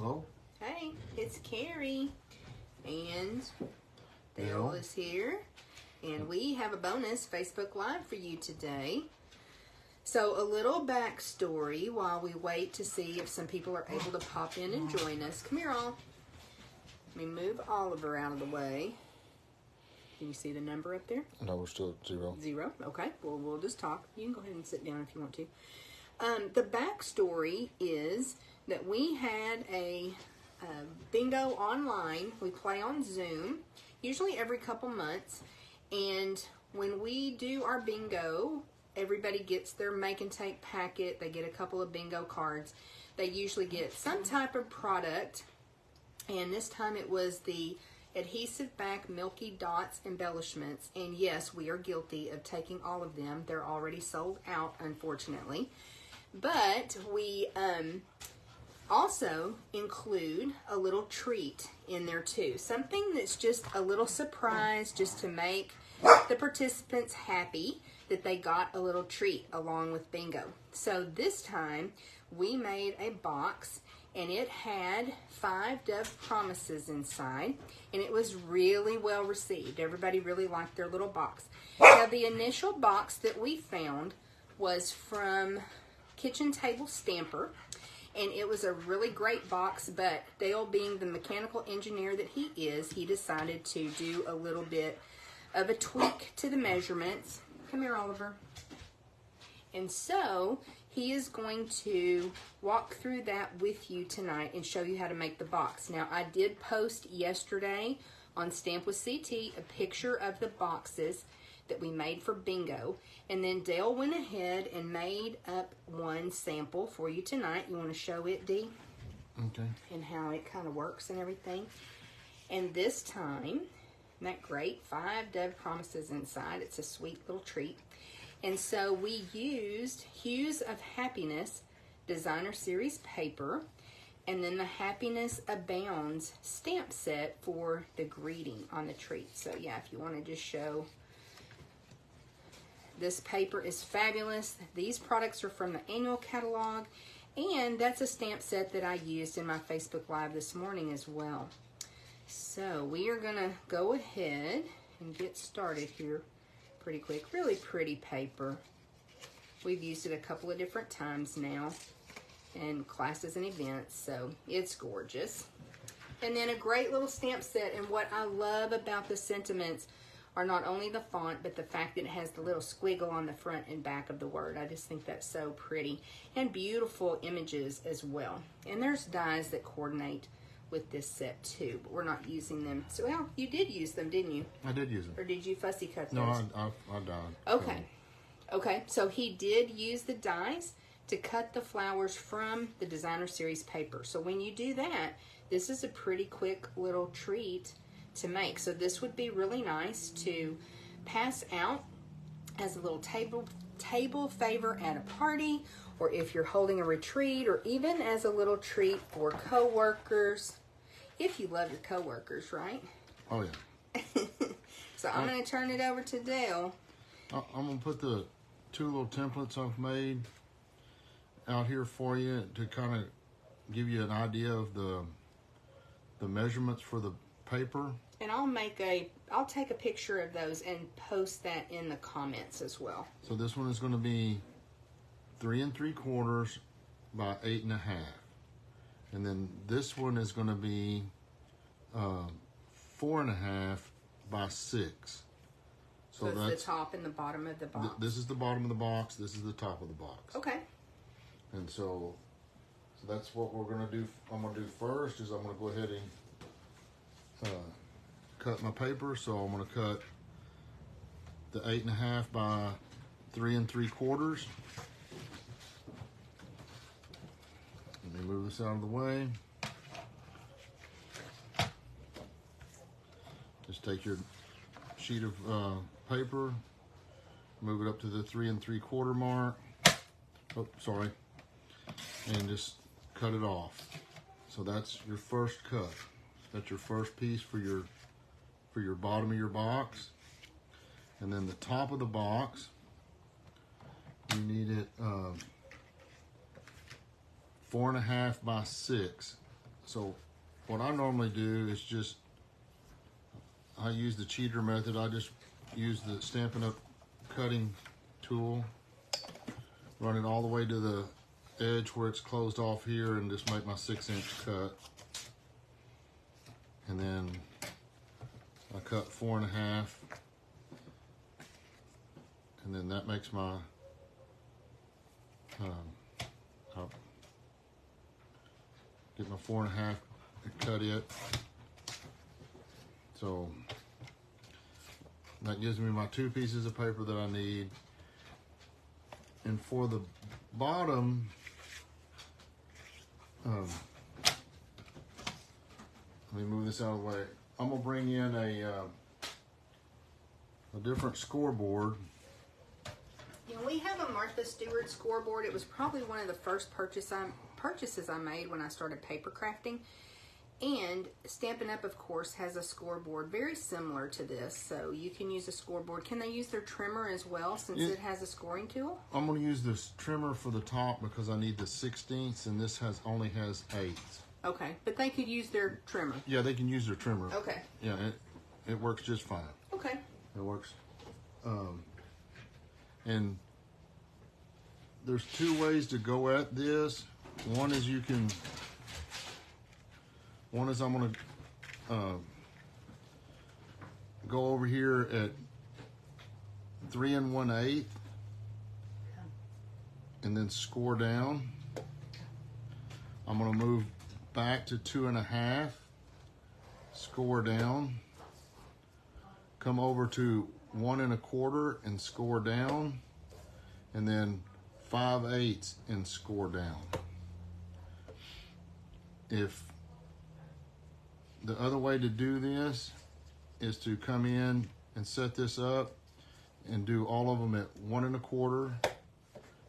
Hello. Hey, it's Carrie. And Dale is here. And we have a bonus Facebook Live for you today. So a little backstory while we wait to see if some people are able to pop in and join us. Come here, all. Let me move Oliver out of the way. Can you see the number up there? No, we're still at 0. 0. Okay. Well, we'll just talk. You can go ahead and sit down if you want to. The backstory is that we had a bingo online. We play on Zoom, usually every couple months. And when we do our bingo, everybody gets their make and take packet. They get a couple of bingo cards. They usually get some type of product. And this time it was the adhesive back Milky Dots embellishments. And yes, we are guilty of taking all of them. They're already sold out, unfortunately. But we also include a little treat in there too. Something that's just a little surprise, just to make the participants happy that they got a little treat along with bingo. So this time we made a box, and it had 5 Dove Promises inside, and it was really well received. Everybody really liked their little box. Now, the initial box that we found was from Kitchen Table Stamper, and it was a really great box, but Dale, being the mechanical engineer that he is, he decided to do a little bit of a tweak to the measurements. Come here, Oliver. And so he is going to walk through that with you tonight and show you how to make the box. Now, I did post yesterday on Stamp with CT a picture of the boxes that we made for bingo, and then Dale went ahead and made up one sample for you tonight. You want to show it, Dee? Okay. And how it kind of works and everything. And this time, isn't that great? 5 Dove Promises inside. It's a sweet little treat. And so we used Hues of Happiness Designer Series paper, and then the Happiness Abounds stamp set for the greeting on the treat. So yeah, if you want to just show, this paper is fabulous. These products are from the annual catalog, and that's a stamp set that I used in my Facebook Live this morning as well. So we are going to go ahead and get started here pretty quick. Really pretty paper. We've used it a couple of different times now in classes and events, so it's gorgeous. And then a great little stamp set, and what I love about the sentiments are not only the font, but the fact that it has the little squiggle on the front and back of the word. I just think that's so pretty. And beautiful images as well. And there's dies that coordinate with this set too, but we're not using them. So, well, you did use them, didn't you? I did use them. Or did you fussy cut those? No, I died. Okay. Okay, so he did use the dies to cut the flowers from the Designer Series paper. So when you do that, this is a pretty quick little treat to make. So this would be really nice to pass out as a little table favor at a party, or if you're holding a retreat, or even as a little treat for coworkers, if you love your coworkers, right? Oh yeah. So I'm going to turn it over to Dale. I'm going to put the 2 little templates I've made out here for you to kind of give you an idea of the measurements for the paper. And I'll take a picture of those and post that in the comments as well. So this one is going to be 3 3/4 by 8 1/2, and then this one is going to be 4 1/2 by 6. So that's the top and the bottom of the box. This is the bottom of the box. This is the top of the box. Okay. And so that's what we're going to do. I'm going to do first is I'm going to go ahead and cut my paper. So I'm going to cut the 8 1/2 by 3 3/4. Let me move this out of the way. Just take your sheet of paper, move it up to the 3 3/4 mark. Oh, sorry. And just cut it off. So that's your first cut. That's your first piece for your bottom of your box. And then the top of the box, you need it 4 1/2 by 6. So what I normally do is just, I use the cheater method. I just use the Stampin' Up! Cutting tool, run it all the way to the edge where it's closed off here, and just make my 6-inch cut. And then I cut 4.5, and then that makes my I'll get my 4.5 and cut it. So that gives me my 2 pieces of paper that I need. And for the bottom, let me move this out of the way. I'm gonna bring in a different scoreboard. You know, we have a Martha Stewart scoreboard. It was probably one of the first purchases I made when I started paper crafting. And Stampin' Up, of course, has a scoreboard very similar to this, so you can use a scoreboard. Can they use their trimmer as well, since it has a scoring tool? I'm going to use this trimmer for the top because I need the 16ths, and this only has 8ths. Okay, but they could use their trimmer. Yeah, they can use their trimmer. Okay. Yeah, it works just fine. Okay. It works. And there's 2 ways to go at this. One is I'm going to go over here at 3 1/8 and then score down. I'm going to move back to 2 1/2, score down, come over to 1 1/4 and score down, and then 5/8 and score down. If the other way to do this is to come in and set this up and do all of them at 1 1/4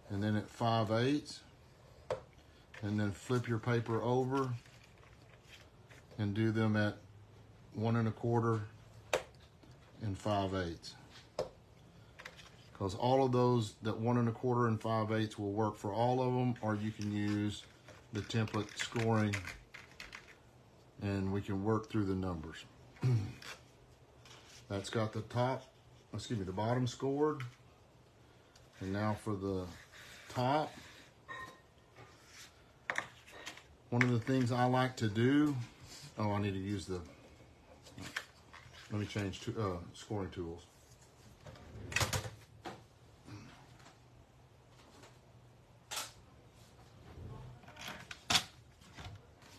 and then at 5/8, and then flip your paper over and do them at 1 1/4 and 5/8. Because all of those that 1 1/4 and 5/8 will work for all of them, or you can use the template scoring and we can work through the numbers. That's got the the bottom scored. And now for the top. One of the things I like to do, I need to use let me change to scoring tools.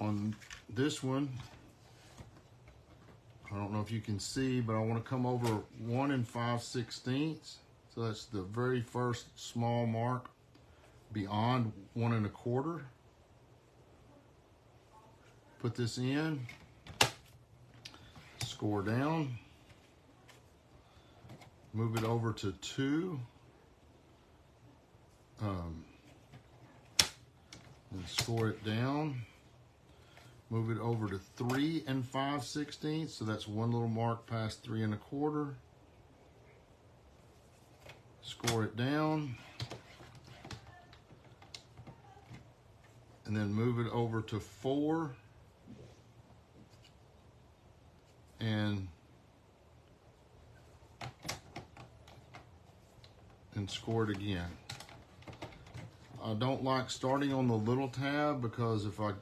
On this one, I don't know if you can see, but I want to come over 1 5/16. So that's the very first small mark beyond 1 1/4. Put this in, score down, move it over to 2, and score it down. Move it over to 3 5/16, so that's one little mark past 3 1/4. Score it down, and then move it over to 4 and score it again. I don't like starting on the little tab because if I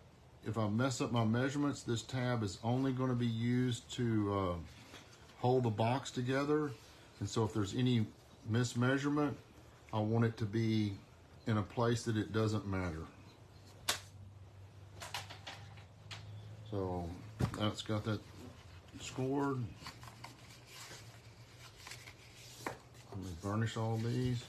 mess up my measurements, this tab is only going to be used to hold the box together. And so if there's any mismeasurement, I want it to be in a place that it doesn't matter. So that's got that scored. Let me burnish all these.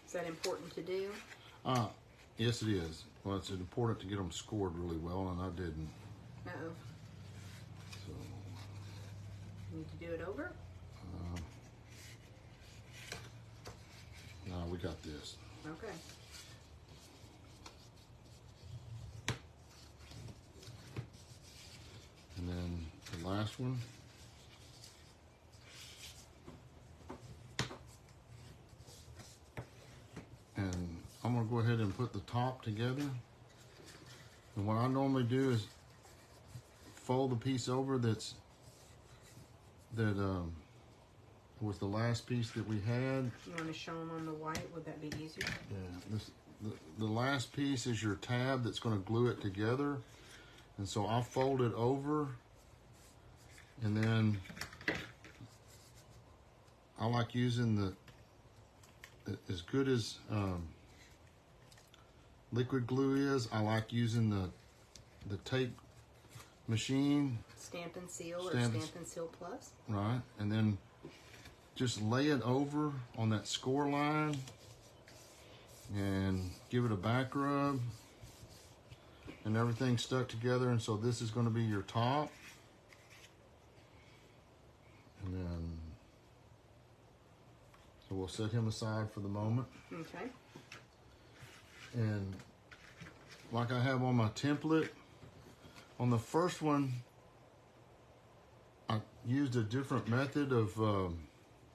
Is that important to do? Yes, it is. Well, it's important to get them scored really well, and I didn't. Uh-oh. So, Need to do it over? No, we got this. Okay. last one. And I'm gonna go ahead and put the top together. And what I normally do is fold the piece over that was the last piece that we had. You want to show them on the white? Would that be easier? Yeah, the last piece is your tab that's going to glue it together. And so I'll fold it over, and then I like using as good as liquid glue is, I like using the tape machine. Stampin' Seal or Stampin' Seal Plus. Right, and then just lay it over on that score line and give it a back rub, and everything's stuck together. And so this is going to be your top, and then so we'll set him aside for the moment. Okay. And like I have on my template, on the first one I used a different method of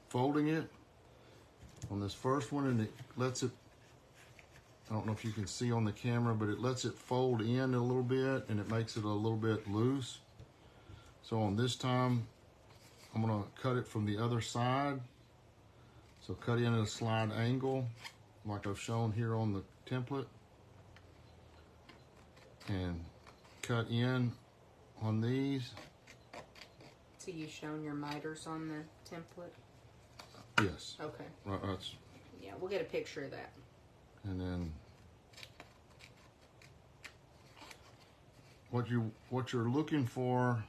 folding it on this first one, and it lets it, I don't know if you can see on the camera, but it lets it fold in a little bit, and it makes it a little bit loose. So on this time, I'm gonna cut it from the other side. So cut in at a slide angle, like I've shown here on the template, and cut in on these. So you've shown your miters on the template? Yes. Okay. Right, that's, Yeah, we'll get a picture of that. and then what you're looking for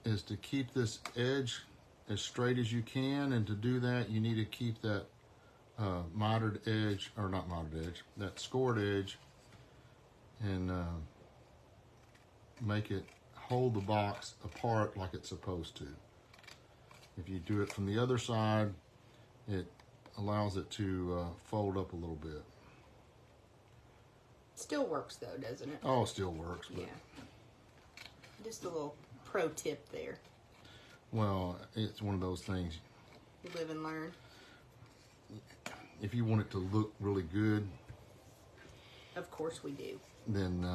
is to keep this edge as straight as you can, and to do that you need to keep that mitered edge, or not mitered edge, that scored edge, and make it hold the box apart like it's supposed to. If you do it from the other side, it allows it to fold up a little bit. Still works though, doesn't it? Oh, it still works, but Yeah. Just a little pro tip there. well, it's one of those things. You live and learn. If you want it to look really good, Of course we do. then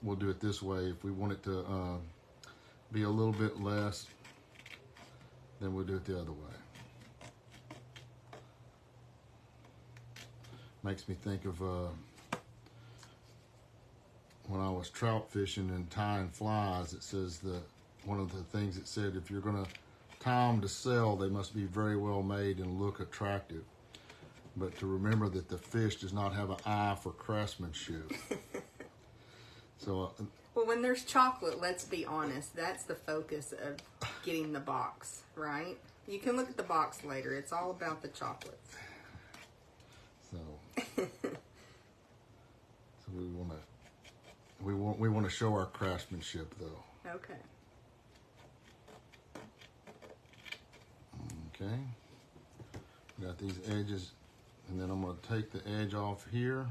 we'll do it this way. If we want it to be a little bit less, then we'll do it the other way. Makes me think of when I was trout fishing and tying flies. It says that one of the things it said, if you're going to tie them to sell, they must be very well made and look attractive. But to remember that the fish does not have an eye for craftsmanship. So, Well, when there's chocolate, let's be honest, that's the focus of getting the box, right? You can look at the box later. It's all about the chocolates. so we want to show our craftsmanship, though. Okay. Okay. Got these edges, and then I'm going to take the edge off here.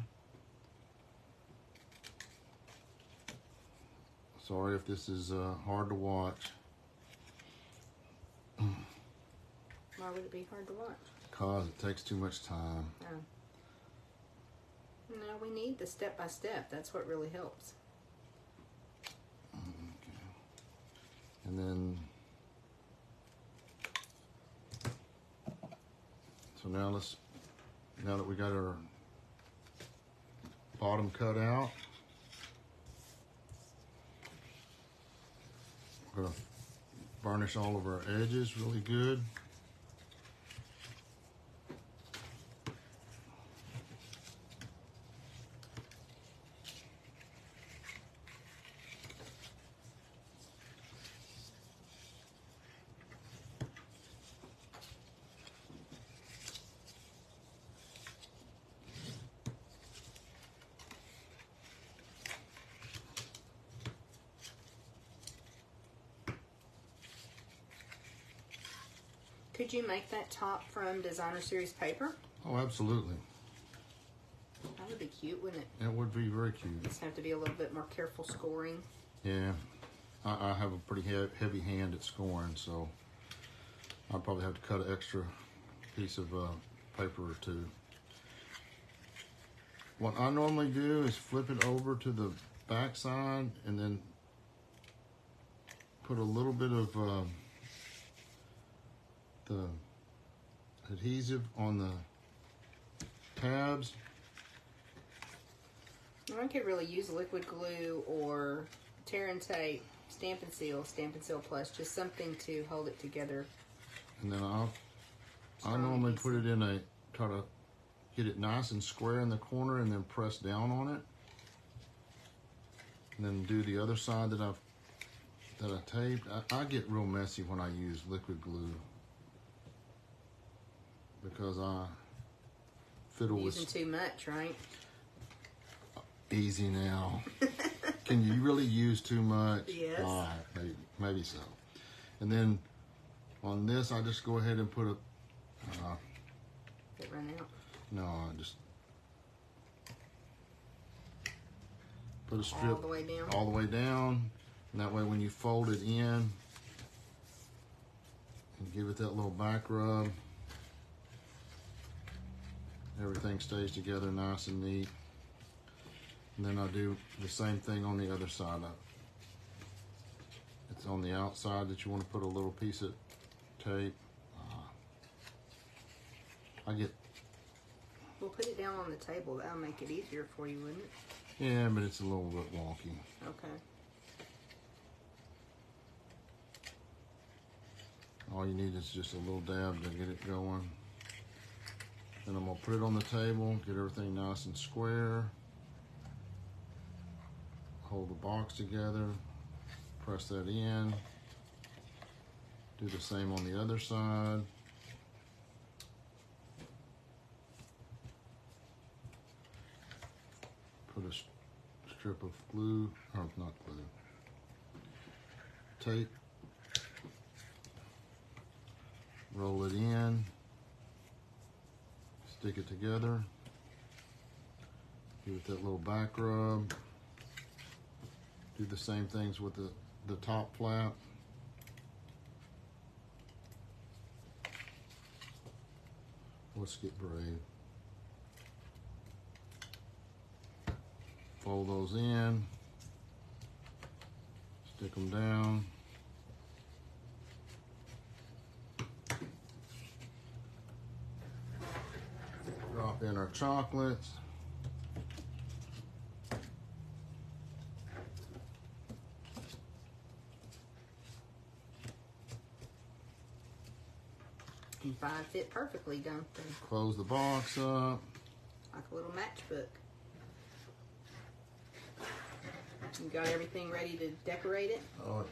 Sorry if this is hard to watch. Why would it be hard to watch? Because it takes too much time. Oh. No, we need the step by step. That's what really helps. Okay. And then, so now that we got our bottom cut out, we're gonna varnish all of our edges really good. Could you make that top from Designer Series paper? Oh, absolutely. That would be cute, wouldn't it? It would be very cute. Just have to be a little bit more careful scoring. Yeah. I have a pretty heavy hand at scoring, so I'll probably have to cut an extra piece of paper or two. What I normally do is flip it over to the back side and then put a little bit of the adhesive on the tabs. I could really use liquid glue or tear and tape, Stampin' Seal Plus, just something to hold it together. And then I normally put it in try to get it nice and square in the corner and then press down on it. And then do the other side that I taped. I get real messy when I use liquid glue because I fiddle Using too much, right? Easy now. Can you really use too much? Yes. All right, maybe so. And then on this, I just go ahead and put a. It run out. No, I just put a strip all the way down. All the way down, and that way when you fold it in, and give it that little back rub, everything stays together nice and neat. And then I do the same thing on the other side. It's on the outside that you want to put a little piece of tape. We'll put it down on the table. That'll make it easier for you, wouldn't it? Yeah, but it's a little bit wonky. Okay. All you need is just a little dab to get it going. Then I'm going to put it on the table, get everything nice and square. Hold the box together, press that in. Do the same on the other side. Put a strip of glue, or not glue, tape. Roll it in. Stick it together. Give it that little back rub. Do the same things with the top flap. Let's get brave. Fold those in. Stick them down. Drop in our chocolates. And 5 fit perfectly, don't they? Close the box up. Like a little matchbook. You got everything ready to decorate it? Oh,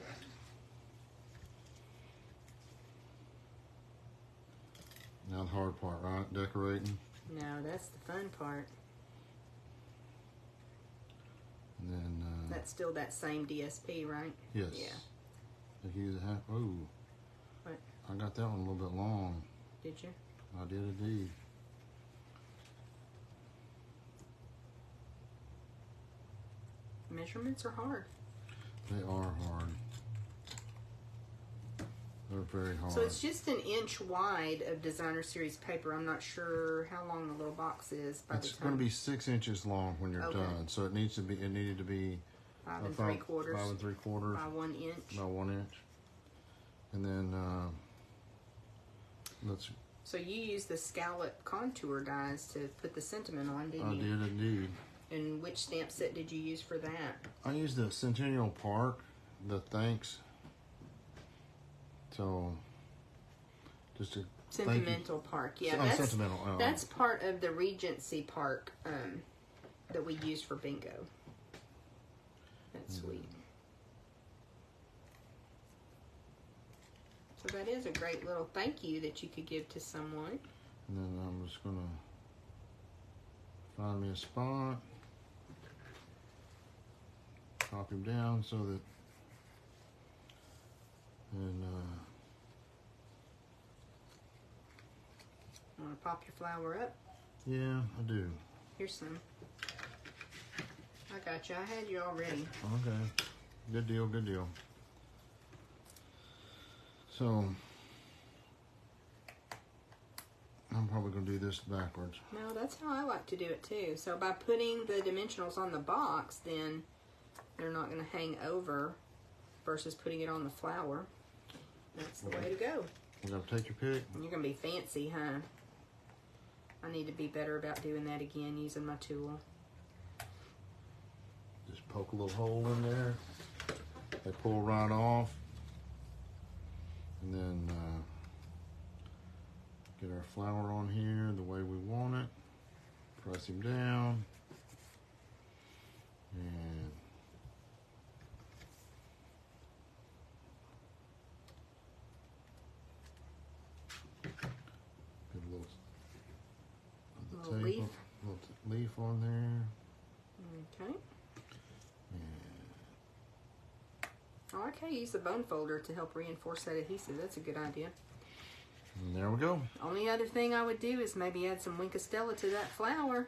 yeah. Now the hard part, right? Decorating. No, that's the fun part. And then That's still that same DSP, right? yes. Yeah. The Hues half. Oh. What? I got that one a little bit long. Did you? I did indeed. Measurements are hard. They are hard. They're very hard. So it's just an inch wide of designer series paper. I'm not sure how long the little box is by It's the time. going to be 6 inches long when you're Okay. done. So it needed to be 5 and about 3/4 5 and 3/4 by 1 inch. about 1 inch. And then let's. So you use the scallop contour dies to put the sentiment on, didn't I you? did indeed. And which stamp set did you use for that? I used the Centennial Park, the thanks. So just a Sentimental Park. Yeah, Oh, that's sentimental. that's part of the Regency Park that we use for bingo. That's sweet. So that is a great little thank you that you could give to someone. And then I'm just gonna find me a spot, chop him down so that, and Want to pop your flower up? yeah, I do. Here's some. I got you. I had you already. Okay, good deal, good deal. So I'm probably going to do this backwards. No, that's how I like to do it too. So by putting the dimensionals on the box, then they're not going to hang over versus putting it on the flower. That's the way to go. We're going to take your pick. You're going to be fancy, huh? I need to be better about doing that again, using my tool. Just poke a little hole in there. They pull right off. And then get our flower on here the way we want it. Press him down. And put a little Leaf. little leaf on there. Okay. And I like how you use the bone folder to help reinforce that adhesive. That's a good idea. And there we go. Only other thing I would do is maybe add some Winkostella to that flower.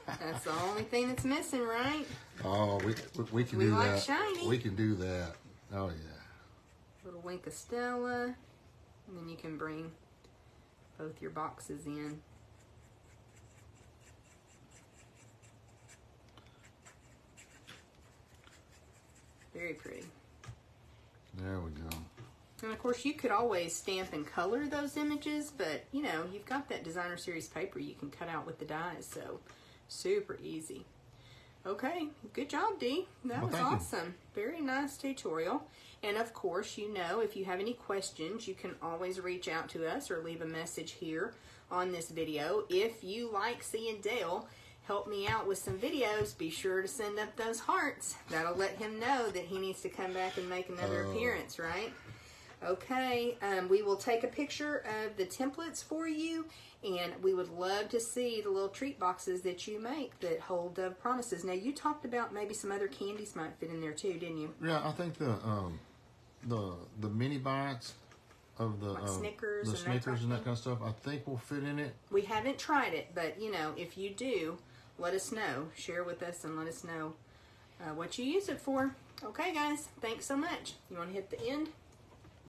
That's the only thing that's missing, right? Oh, we can We do like that. shiny. We can do that. Oh yeah. Little Winkostella. And then you can bring both your boxes in. Very pretty. There we go. And of course you could always stamp and color those images, but you know, you've got that designer series paper you can cut out with the dies, so super easy. Okay, good job, Dee. That was awesome. Very nice tutorial. And of course, you know, if you have any questions, you can always reach out to us or leave a message here on this video. If you like seeing Dale help me out with some videos, be sure to send up those hearts. That'll let him know that he needs to come back and make another appearance, right? Okay, we will take a picture of the templates for you, and we would love to see the little treat boxes that you make that hold promises. Now, you talked about maybe some other candies might fit in there too, didn't you? Yeah, I think the mini bites of the Like Snickers, the Snickers and that kind of stuff, I think will fit in it. We haven't tried it, but you know, if you do, let us know. Share with us and let us know what you use it for. Okay, guys, thanks so much. You want to hit the end?